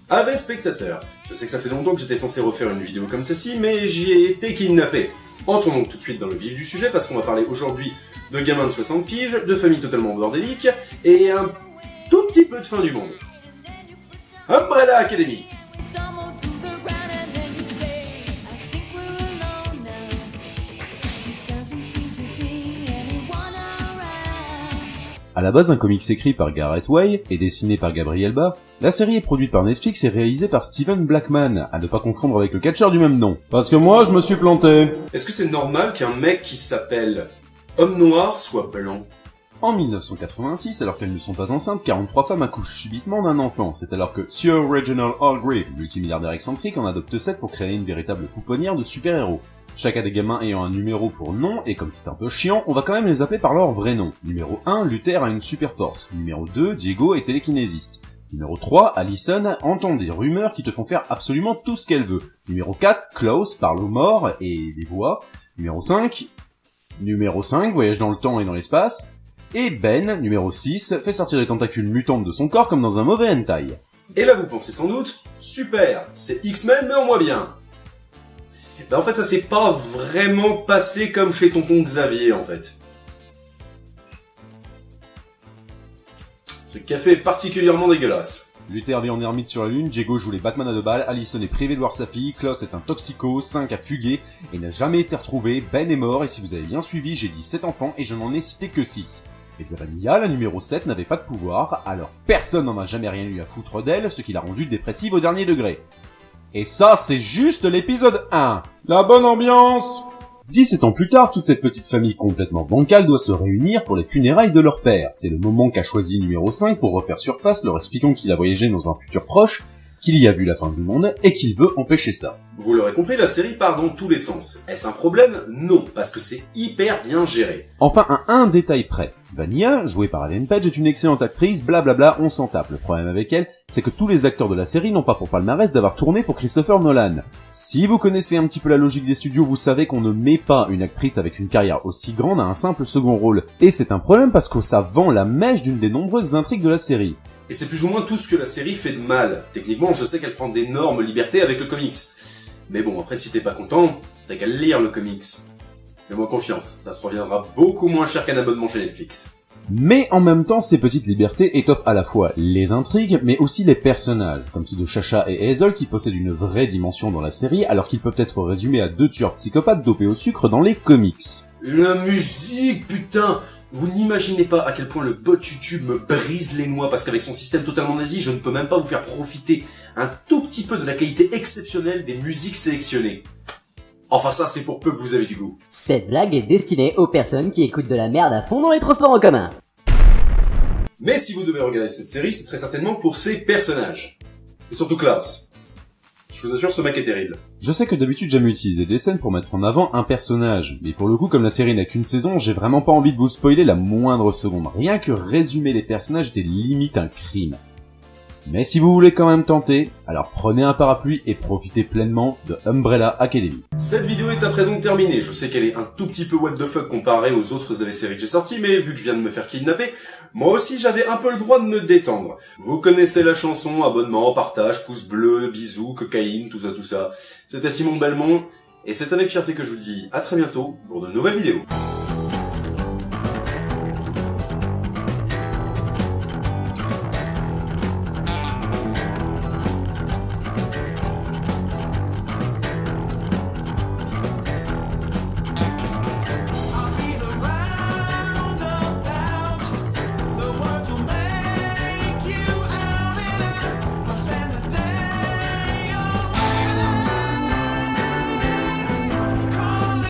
Avis spectateurs, je sais que ça fait longtemps que j'étais censé refaire une vidéo comme celle-ci, mais j'ai été kidnappé. Entrons donc tout de suite dans le vif du sujet, parce qu'on va parler aujourd'hui de gamins de 60 piges, de familles totalement bordéliques, et un tout petit peu de fin du monde. Umbrella Academy. À la base un comics écrit par Gareth Way et dessiné par Gabriel Bá, la série est produite par Netflix et réalisée par Steven Blackman, à ne pas confondre avec le catcheur du même nom. Parce que moi, je me suis planté. Est-ce que c'est normal qu'un mec qui s'appelle Homme Noir soit blanc? En 1986, alors qu'elles ne sont pas enceintes, 43 femmes accouchent subitement d'un enfant. C'est alors que Sir Reginald Hargreaves, multimilliardaire excentrique, en adopte 7 pour créer une véritable pouponnière de super-héros. Chacun des gamins ayant un numéro pour nom, et comme c'est un peu chiant, on va quand même les appeler par leur vrai nom. Numéro 1, Luther a une super force. Numéro 2, Diego est télékinésiste. Numéro 3, Allison entend des rumeurs qui te font faire absolument tout ce qu'elle veut. Numéro 4, Klaus parle aux morts et des voix. Numéro 5, voyage dans le temps et dans l'espace. Et Ben, numéro 6, fait sortir des tentacules mutantes de son corps comme dans un mauvais hentai. Et là vous pensez sans doute, super, c'est X-Men mais en moins bien. Ben en fait ça s'est pas vraiment passé comme chez tonton Xavier en fait. Ce café est particulièrement dégueulasse. Luther vit en ermite sur la lune, Diego joue les Batman à 2 balles, Allison est privée de voir sa fille, Klaus est un toxico, 5 a fugué et n'a jamais été retrouvé, Ben est mort et si vous avez bien suivi, j'ai dit 7 enfants et je n'en ai cité que 6. Et bien Vanilla, la numéro 7, n'avait pas de pouvoir, alors personne n'en a jamais rien eu à foutre d'elle, ce qui l'a rendue dépressive au dernier degré. Et ça, c'est juste l'épisode 1. La bonne ambiance. 17 ans plus tard, toute cette petite famille complètement bancale doit se réunir pour les funérailles de leur père. C'est le moment qu'a choisi numéro 5 pour refaire surface, leur expliquant qu'il a voyagé dans un futur proche, qu'il y a vu la fin du monde et qu'il veut empêcher ça. Vous l'aurez compris, la série part dans tous les sens. Est-ce un problème? Non, parce que c'est hyper bien géré. Enfin, à un détail près. Vanilla, jouée par Ellen Page, est une excellente actrice, blablabla, on s'en tape. Le problème avec elle, c'est que tous les acteurs de la série n'ont pas pour palmarès d'avoir tourné pour Christopher Nolan. Si vous connaissez un petit peu la logique des studios, vous savez qu'on ne met pas une actrice avec une carrière aussi grande à un simple second rôle. Et c'est un problème parce que ça vend la mèche d'une des nombreuses intrigues de la série. Et c'est plus ou moins tout ce que la série fait de mal. Techniquement, je sais qu'elle prend d'énormes libertés avec le comics. Mais bon, après si t'es pas content, t'as qu'à lire le comics. Fais-moi confiance, ça te reviendra beaucoup moins cher qu'un abonnement chez Netflix. Mais en même temps, ces petites libertés étoffent à la fois les intrigues, mais aussi les personnages, comme ceux de Chacha et Hazel qui possèdent une vraie dimension dans la série, alors qu'ils peuvent être résumés à 2 tueurs psychopathes dopés au sucre dans les comics. La musique, putain! Vous n'imaginez pas à quel point le bot YouTube me brise les noix, parce qu'avec son système totalement nazi, je ne peux même pas vous faire profiter un tout petit peu de la qualité exceptionnelle des musiques sélectionnées. Enfin ça, c'est pour peu que vous avez du goût. Cette blague est destinée aux personnes qui écoutent de la merde à fond dans les transports en commun. Mais si vous devez regarder cette série, c'est très certainement pour ses personnages. Et surtout Klaus. Je vous assure, ce mec est terrible. Je sais que d'habitude j'aime utiliser des scènes pour mettre en avant un personnage, mais pour le coup comme la série n'a qu'une saison, j'ai vraiment pas envie de vous spoiler la moindre seconde. Rien que résumer les personnages était limite un crime. Mais si vous voulez quand même tenter, alors prenez un parapluie et profitez pleinement de Umbrella Academy. Cette vidéo est à présent terminée. Je sais qu'elle est un tout petit peu what the fuck comparée aux autres séries que j'ai sorties, mais vu que je viens de me faire kidnapper, moi aussi j'avais un peu le droit de me détendre. Vous connaissez la chanson, abonnement, partage, pouce bleu, bisous, cocaïne, tout ça. C'était Simon Belmont, et c'est avec fierté que je vous dis à très bientôt pour de nouvelles vidéos.